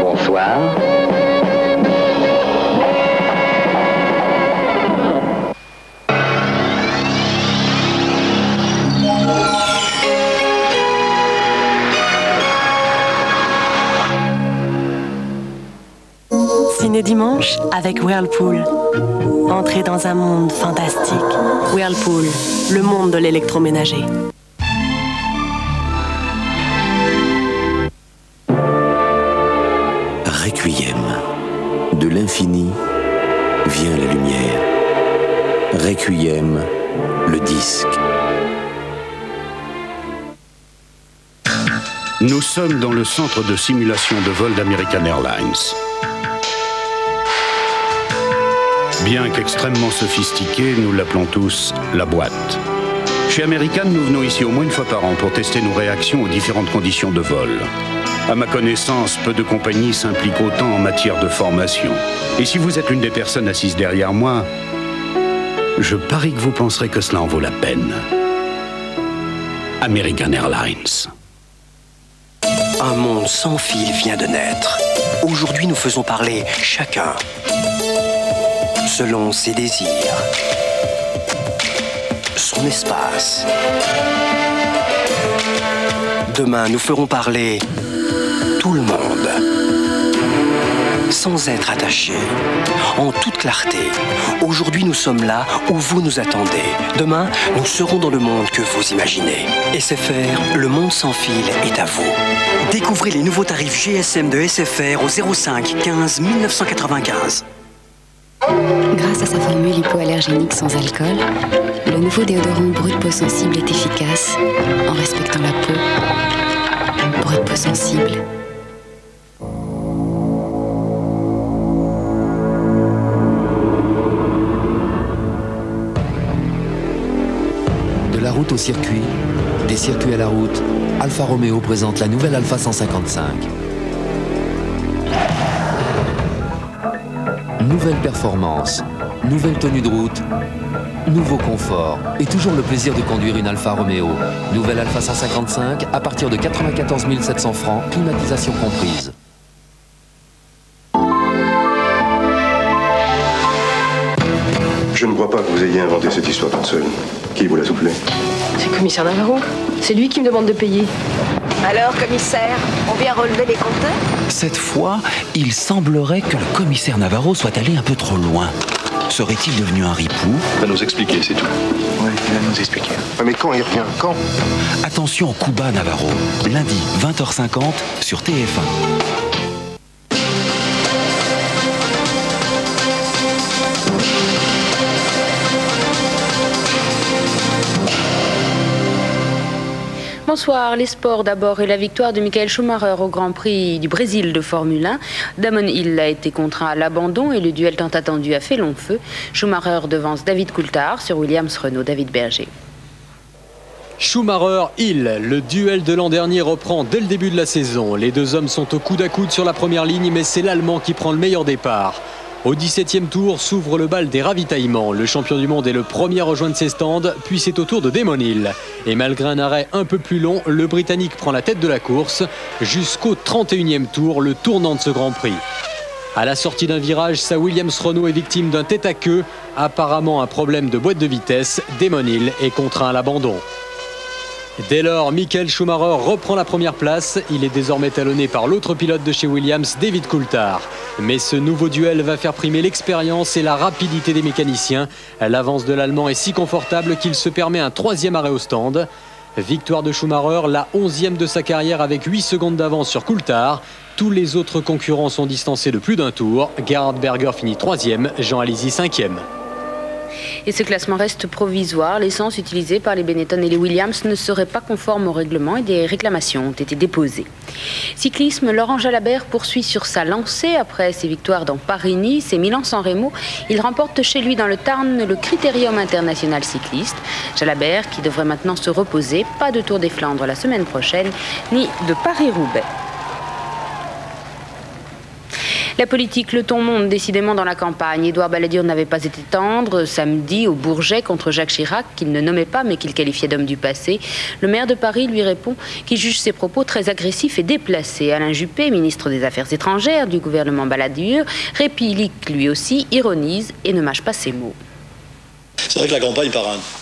Bonsoir. Ciné Dimanche avec Whirlpool. Entrez dans un monde fantastique. Whirlpool, le monde de l'électroménager. Requiem. De l'infini vient la lumière. Requiem, le disque. Nous sommes dans le centre de simulation de vol d'American Airlines. Bien qu'extrêmement sophistiqué, nous l'appelons tous la boîte. Chez American, nous venons ici au moins une fois par an pour tester nos réactions aux différentes conditions de vol. À ma connaissance, peu de compagnies s'impliquent autant en matière de formation. Et si vous êtes l'une des personnes assises derrière moi, je parie que vous penserez que cela en vaut la peine. American Airlines. Un monde sans fil vient de naître. Aujourd'hui, nous faisons parler chacun selon ses désirs, son espace. Demain, nous ferons parler tout le monde, sans être attachés, en toute clarté. Aujourd'hui, nous sommes là où vous nous attendez. Demain, nous serons dans le monde que vous imaginez. SFR, le monde sans fil est à vous. Découvrez les nouveaux tarifs GSM de SFR au 05 15 1995. Grâce à sa formule hypoallergénique sans alcool, le nouveau déodorant Brut Peau Sensible est efficace en respectant la peau. Brut Peau Sensible. De la route au circuit, des circuits à la route, Alfa Romeo présente la nouvelle Alfa 155. Nouvelle performance, nouvelle tenue de route, nouveau confort et toujours le plaisir de conduire une Alfa Romeo. Nouvelle Alfa 155 à partir de 94 700 francs, climatisation comprise. Je ne crois pas que vous ayez inventé cette histoire toute seule. Qui vous l'a soufflé? C'est le commissaire Navarro. C'est lui qui me demande de payer. Alors, commissaire, on vient relever les compteurs? Cette fois, il semblerait que le commissaire Navarro soit allé un peu trop loin. Serait-il devenu un ripou? Il va nous expliquer, c'est tout. Oui, il va nous expliquer. Mais quand il revient? Quand? Attention, Cuba Navarro. Lundi, 20h50 sur TF1. Bonsoir, les sports d'abord et la victoire de Michael Schumacher au Grand Prix du Brésil de Formule 1. Damon Hill a été contraint à l'abandon et le duel tant attendu a fait long feu. Schumacher devance David Coulthard sur Williams Renault. David Berger. Schumacher-Hill, le duel de l'an dernier reprend dès le début de la saison. Les deux hommes sont au coude à coude sur la première ligne, mais c'est l'Allemand qui prend le meilleur départ. Au 17e tour s'ouvre le bal des ravitaillements. Le champion du monde est le premier à rejoindre ses stands, puis c'est au tour de Damon Hill. Et malgré un arrêt un peu plus long, le Britannique prend la tête de la course jusqu'au 31e tour, le tournant de ce Grand Prix. À la sortie d'un virage, sa Williams Renault est victime d'un tête-à-queue. Apparemment un problème de boîte de vitesse. Damon Hill est contraint à l'abandon. Dès lors, Michael Schumacher reprend la première place. Il est désormais talonné par l'autre pilote de chez Williams, David Coulthard. Mais ce nouveau duel va faire primer l'expérience et la rapidité des mécaniciens. L'avance de l'Allemand est si confortable qu'il se permet un troisième arrêt au stand. Victoire de Schumacher, la 11e de sa carrière avec 8 secondes d'avance sur Coulthard. Tous les autres concurrents sont distancés de plus d'un tour. Gerhard Berger finit 3e, Jean Alesi 5e. Et ce classement reste provisoire. L'essence utilisée par les Benetton et les Williams ne serait pas conforme au règlement et des réclamations ont été déposées. Cyclisme, Laurent Jalabert poursuit sur sa lancée après ses victoires dans Paris-Nice et Milan-San Remo. Il remporte chez lui dans le Tarn le Critérium international cycliste. Jalabert qui devrait maintenant se reposer. Pas de Tour des Flandres la semaine prochaine, ni de Paris-Roubaix. La politique, le ton monte décidément dans la campagne. Édouard Balladur n'avait pas été tendre samedi au Bourget contre Jacques Chirac, qu'il ne nommait pas mais qu'il qualifiait d'homme du passé. Le maire de Paris lui répond qu'il juge ses propos très agressifs et déplacés. Alain Juppé, ministre des Affaires étrangères du gouvernement Balladur, réplique lui aussi, ironise et ne mâche pas ses mots. C'est vrai que la campagne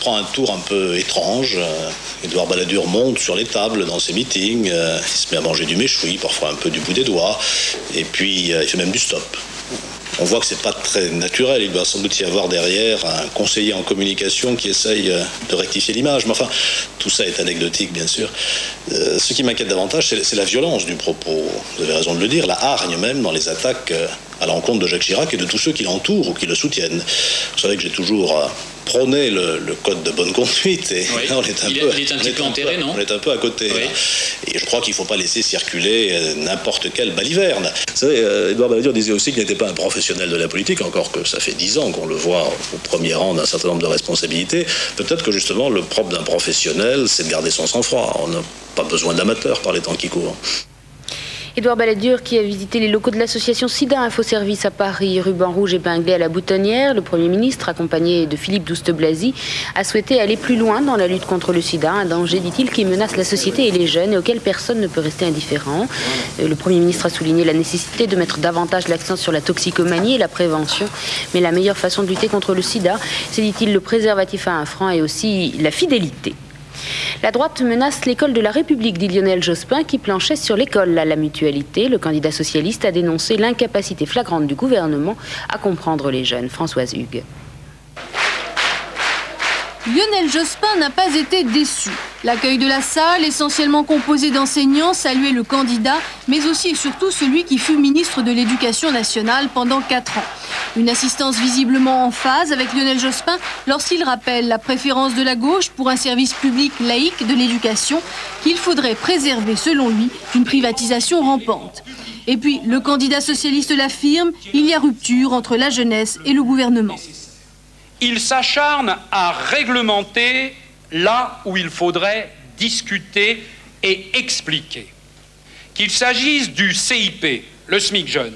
prend un tour un peu étrange. Édouard Balladur monte sur les tables dans ses meetings, il se met à manger du méchoui, parfois un peu du bout des doigts, et puis il fait même du stop. On voit que c'est pas très naturel, il doit sans doute y avoir derrière un conseiller en communication qui essaye de rectifier l'image, mais enfin, tout ça est anecdotique bien sûr. Ce qui m'inquiète davantage, c'est la violence du propos, vous avez raison de le dire, la hargne même dans les attaques à l'encontre de Jacques Chirac et de tous ceux qui l'entourent ou qui le soutiennent. Vous savez que j'ai toujours prôné le code de bonne conduite et oui, là, on est un petit peu enterré, non ? On est un peu à côté. Oui. Et je crois qu'il ne faut pas laisser circuler n'importe quelle baliverne. Vous savez, Édouard Balladur disait aussi qu'il n'était pas un professionnel de la politique, encore que ça fait 10 ans qu'on le voit au premier rang d'un certain nombre de responsabilités. Peut-être que justement le propre d'un professionnel, c'est de garder son sang-froid. On n'a pas besoin d'amateurs par les temps qui courent. Édouard Balladur qui a visité les locaux de l'association SIDA Infoservice à Paris, ruban rouge épinglé à la boutonnière. Le Premier ministre, accompagné de Philippe Douste-Blazy, a souhaité aller plus loin dans la lutte contre le sida, un danger, dit-il, qui menace la société et les jeunes et auquel personne ne peut rester indifférent. Le Premier ministre a souligné la nécessité de mettre davantage l'accent sur la toxicomanie et la prévention. Mais la meilleure façon de lutter contre le sida, c'est, dit-il, le préservatif à 1 franc et aussi la fidélité. La droite menace l'école de la République, dit Lionel Jospin, qui planchait sur l'école à la mutualité. Le candidat socialiste a dénoncé l'incapacité flagrante du gouvernement à comprendre les jeunes. Françoise Hugues. Lionel Jospin n'a pas été déçu. L'accueil de la salle, essentiellement composé d'enseignants, saluait le candidat, mais aussi et surtout celui qui fut ministre de l'Éducation nationale pendant 4 ans. Une assistance visiblement en phase avec Lionel Jospin lorsqu'il rappelle la préférence de la gauche pour un service public laïque de l'éducation qu'il faudrait préserver, selon lui, d'une privatisation rampante. Et puis, le candidat socialiste l'affirme, il y a rupture entre la jeunesse et le gouvernement. Il s'acharne à réglementer là où il faudrait discuter et expliquer. Qu'il s'agisse du CIP, le SMIC jeune,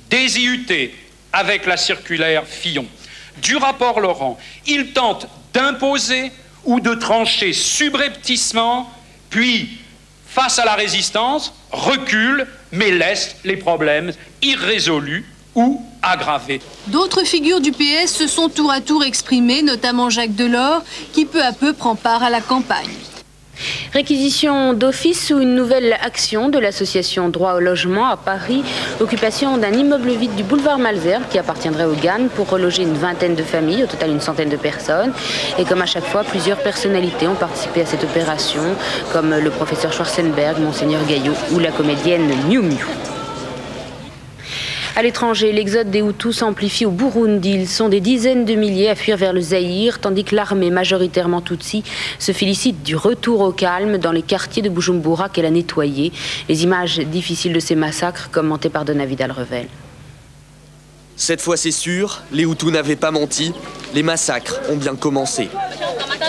des IUT avec la circulaire Fillon, du rapport Laurent, il tente d'imposer ou de trancher subrepticement, puis, face à la résistance, recule, mais laisse les problèmes irrésolus ou aggravés. D'autres figures du PS se sont tour à tour exprimées, notamment Jacques Delors, qui peu à peu prend part à la campagne. Réquisition d'office ou une nouvelle action de l'association Droit au logement à Paris. Occupation d'un immeuble vide du boulevard Malesherbes qui appartiendrait au GAN pour reloger une vingtaine de familles, au total une centaine de personnes. Et comme à chaque fois, plusieurs personnalités ont participé à cette opération, comme le professeur Schwarzenberg, Monseigneur Gaillot ou la comédienne Miu Miu. À l'étranger, l'exode des Hutus s'amplifie au Burundi. Ils sont des dizaines de milliers à fuir vers le Zaïre, tandis que l'armée, majoritairement Tutsi, se félicite du retour au calme dans les quartiers de Bujumbura qu'elle a nettoyés. Les images difficiles de ces massacres, commentées par Dona Vidal-Revel. Cette fois, c'est sûr, les Hutus n'avaient pas menti. Les massacres ont bien commencé.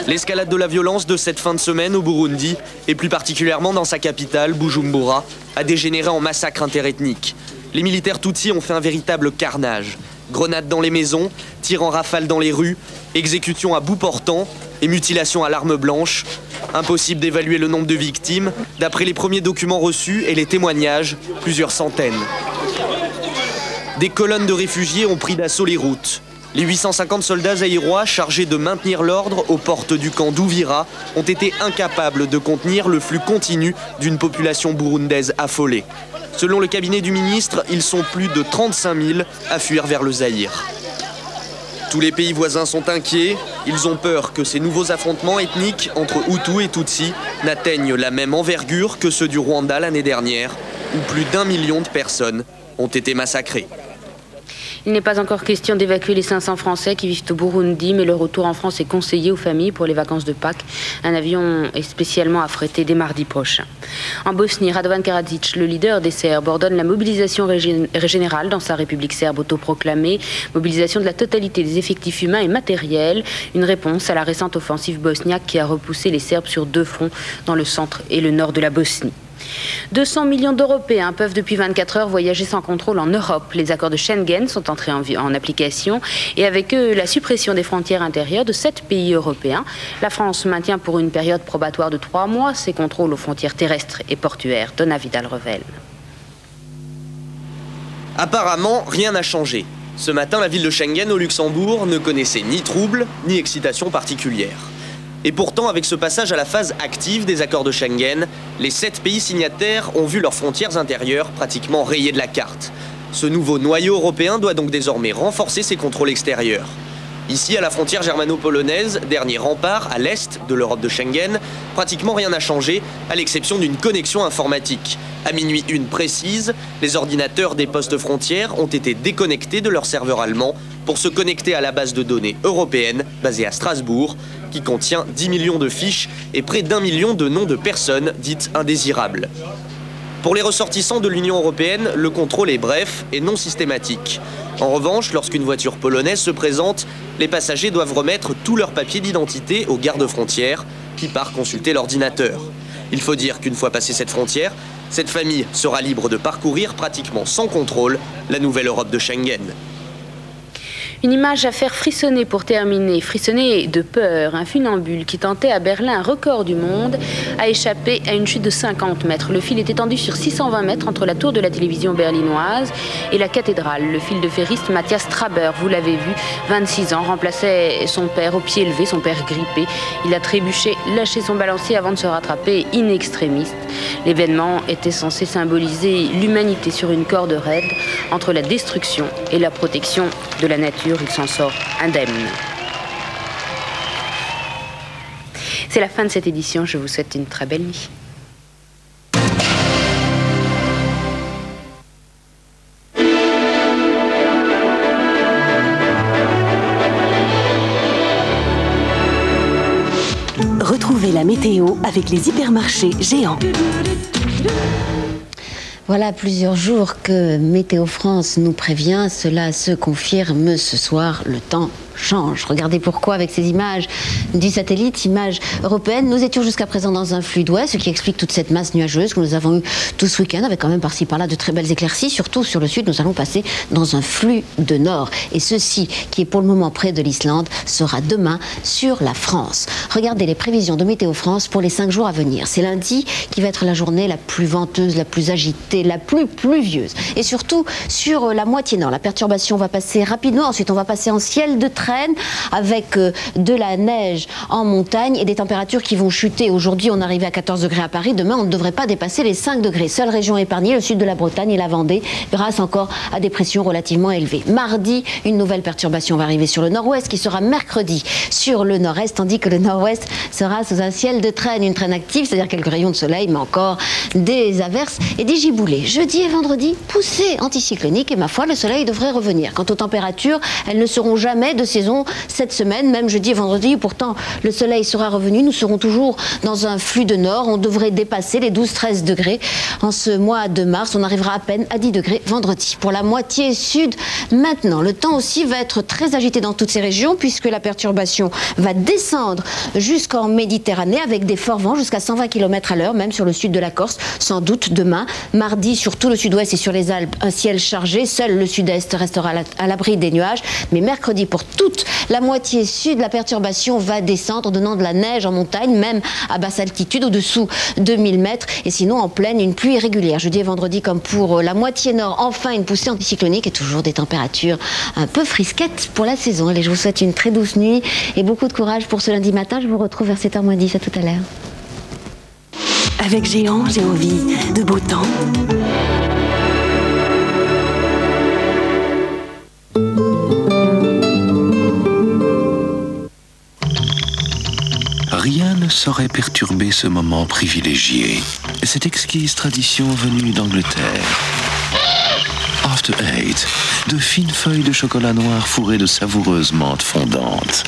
L'escalade de la violence de cette fin de semaine au Burundi, et plus particulièrement dans sa capitale, Bujumbura, a dégénéré en massacre interethnique. Les militaires Tutsis ont fait un véritable carnage. Grenades dans les maisons, tirs en rafale dans les rues, exécutions à bout portant et mutilations à l'arme blanche. Impossible d'évaluer le nombre de victimes. D'après les premiers documents reçus et les témoignages, plusieurs centaines. Des colonnes de réfugiés ont pris d'assaut les routes. Les 850 soldats zaïrois chargés de maintenir l'ordre aux portes du camp d'Ouvira ont été incapables de contenir le flux continu d'une population burundaise affolée. Selon le cabinet du ministre, ils sont plus de 35 000 à fuir vers le Zaïre. Tous les pays voisins sont inquiets. Ils ont peur que ces nouveaux affrontements ethniques entre Hutus et Tutsis n'atteignent la même envergure que ceux du Rwanda l'année dernière, où plus d'1 million de personnes ont été massacrées. Il n'est pas encore question d'évacuer les 500 Français qui vivent au Burundi, mais le retour en France est conseillé aux familles pour les vacances de Pâques. Un avion est spécialement affrété dès mardi prochain. En Bosnie, Radovan Karadzic, le leader des Serbes, ordonne la mobilisation générale dans sa République serbe autoproclamée, mobilisation de la totalité des effectifs humains et matériels, une réponse à la récente offensive bosniaque qui a repoussé les Serbes sur 2 fronts dans le centre et le nord de la Bosnie. 200 millions d'Européens peuvent depuis 24 heures voyager sans contrôle en Europe. Les accords de Schengen sont entrés en application et avec eux la suppression des frontières intérieures de 7 pays européens. La France maintient pour une période probatoire de 3 mois ses contrôles aux frontières terrestres et portuaires. Donna Vidal-Revel. Apparemment, rien n'a changé. Ce matin, la ville de Schengen au Luxembourg ne connaissait ni trouble ni excitation particulière. Et pourtant, avec ce passage à la phase active des accords de Schengen, les 7 pays signataires ont vu leurs frontières intérieures pratiquement rayées de la carte. Ce nouveau noyau européen doit donc désormais renforcer ses contrôles extérieurs. Ici, à la frontière germano-polonaise, dernier rempart à l'est de l'Europe de Schengen, pratiquement rien n'a changé, à l'exception d'une connexion informatique. À minuit 1 précise, les ordinateurs des postes frontières ont été déconnectés de leur serveur allemand pour se connecter à la base de données européenne basée à Strasbourg, qui contient 10 millions de fiches et près d'1 million de noms de personnes dites indésirables. Pour les ressortissants de l'Union européenne, le contrôle est bref et non systématique. En revanche, lorsqu'une voiture polonaise se présente, les passagers doivent remettre tous leurs papiers d'identité aux gardes-frontières qui partent consulter l'ordinateur. Il faut dire qu'une fois passée cette frontière, cette famille sera libre de parcourir pratiquement sans contrôle la nouvelle Europe de Schengen. Une image à faire frissonner pour terminer, frissonner de peur. Un funambule qui tentait à Berlin un record du monde a échappé à une chute de 50 mètres. Le fil est étendu sur 620 mètres entre la tour de la télévision berlinoise et la cathédrale. Le fil de ferriste Matthias Traber, vous l'avez vu, 26 ans, remplaçait son père au pied levé, son père grippé. Il a trébuché, lâché son balancier avant de se rattraper in extremis. L'événement était censé symboliser l'humanité sur une corde raide entre la destruction et la protection de la nature. Il s'en sort indemne. C'est la fin de cette édition. Je vous souhaite une très belle nuit. Retrouvez la météo avec les hypermarchés géants. Voilà plusieurs jours que Météo France nous prévient, cela se confirme ce soir, le temps change. Regardez pourquoi avec ces images du satellite, images européennes. Nous étions jusqu'à présent dans un flux d'ouest, ce qui explique toute cette masse nuageuse que nous avons eu tout ce week-end, avec quand même par-ci par-là de très belles éclaircies. Surtout sur le sud, nous allons passer dans un flux de nord. Et ceci, qui est pour le moment près de l'Islande, sera demain sur la France. Regardez les prévisions de Météo France pour les 5 jours à venir. C'est lundi qui va être la journée la plus venteuse, la plus agitée, la plus pluvieuse. Et surtout sur la moitié nord. La perturbation va passer rapidement. Ensuite, on va passer en ciel de traîne avec de la neige en montagne et des températures qui vont chuter. Aujourd'hui, on arrivait à 14 degrés à Paris. Demain, on ne devrait pas dépasser les 5 degrés. Seule région épargnée, le sud de la Bretagne et la Vendée, grâce encore à des pressions relativement élevées. Mardi, une nouvelle perturbation va arriver sur le nord-ouest qui sera mercredi sur le nord-est, tandis que le nord-ouest sera sous un ciel de traîne. Une traîne active, c'est-à-dire quelques rayons de soleil, mais encore des averses et des giboulées. Jeudi et vendredi, poussée anticyclonique et ma foi, le soleil devrait revenir. Quant aux températures, elles ne seront jamais de saison cette semaine, même jeudi et vendredi. Pourtant, le soleil sera revenu. Nous serons toujours dans un flux de nord. On devrait dépasser les 12-13 degrés. En ce mois de mars, on arrivera à peine à 10 degrés vendredi. Pour la moitié sud, maintenant, le temps aussi va être très agité dans toutes ces régions puisque la perturbation va descendre jusqu'en Méditerranée avec des forts vents jusqu'à 120 km à l'heure, même sur le sud de la Corse, sans doute demain. Mardi, sur tout le sud-ouest et sur les Alpes, un ciel chargé. Seul le sud-est restera à l'abri des nuages. Mais mercredi, pour toute la moitié sud, la perturbation va descendre, donnant de la neige en montagne, même à basse altitude, au-dessous de 1000 mètres. Et sinon, en plaine, une pluie régulière. Jeudi et vendredi, comme pour la moitié nord, enfin une poussée anticyclonique et toujours des températures un peu frisquettes pour la saison. Allez, je vous souhaite une très douce nuit et beaucoup de courage pour ce lundi matin. Je vous retrouve vers 7h10. À tout à l'heure. Avec Géant, j'ai envie de beau temps. Rien ne saurait perturber ce moment privilégié. Cette exquise tradition venue d'Angleterre. After Eight, de fines feuilles de chocolat noir fourrées de savoureuses menthes fondantes.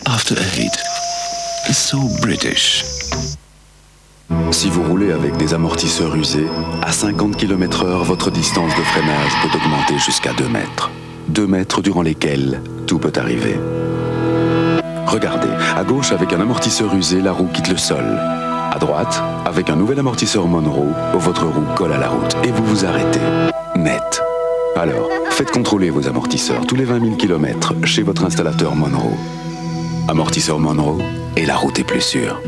After Eight, so British. Si vous roulez avec des amortisseurs usés, à 50 km/h, votre distance de freinage peut augmenter jusqu'à 2 mètres. 2 mètres durant lesquels tout peut arriver. Regardez, à gauche avec un amortisseur usé, la roue quitte le sol. À droite, avec un nouvel amortisseur Monroe, votre roue colle à la route et vous vous arrêtez. Net. Alors, faites contrôler vos amortisseurs tous les 20 000 km chez votre installateur Monroe. Amortisseur Monroe et la route est plus sûre.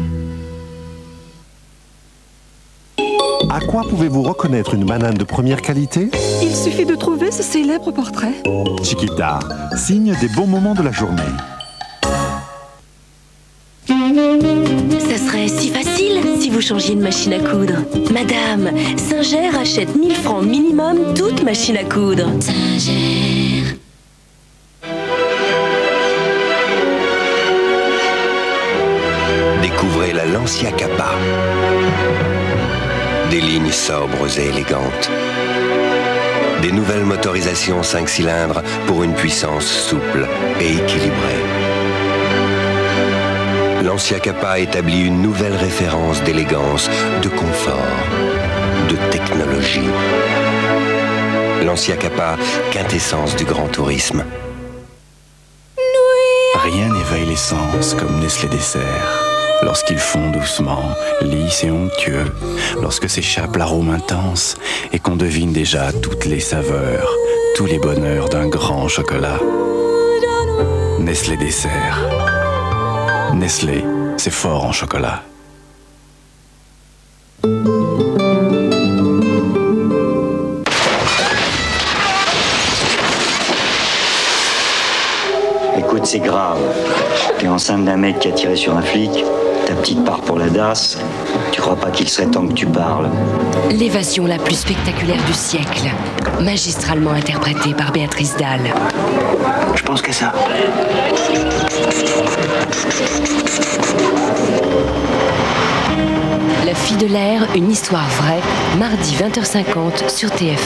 À quoi pouvez-vous reconnaître une banane de première qualité? Il suffit de trouver ce célèbre portrait. Chiquita, signe des bons moments de la journée. Ça serait si facile si vous changiez de machine à coudre. Madame, Singer achète 1000 francs minimum toute machine à coudre. Singer. Découvrez la Lancia Kappa. Des lignes sobres et élégantes. Des nouvelles motorisations 5 cylindres pour une puissance souple et équilibrée. Lancia Kappa établit une nouvelle référence d'élégance, de confort, de technologie. Lancia Kappa, quintessence du grand tourisme. Rien n'éveille les sens comme Nestlé Dessert. Lorsqu'ils font doucement, lisses et onctueux, lorsque s'échappe l'arôme intense et qu'on devine déjà toutes les saveurs, tous les bonheurs d'un grand chocolat. Nestlé Dessert. Nestlé, c'est fort en chocolat. Écoute, c'est grave. T'es enceinte d'un mec qui a tiré sur un flic, ta petite part pour la DAS, tu crois pas qu'il serait temps que tu parles? L'évasion la plus spectaculaire du siècle, magistralement interprétée par Béatrice Dalle. Je pense qu'à ça. La fille de l'air, une histoire vraie, mardi 20h50 sur TF1.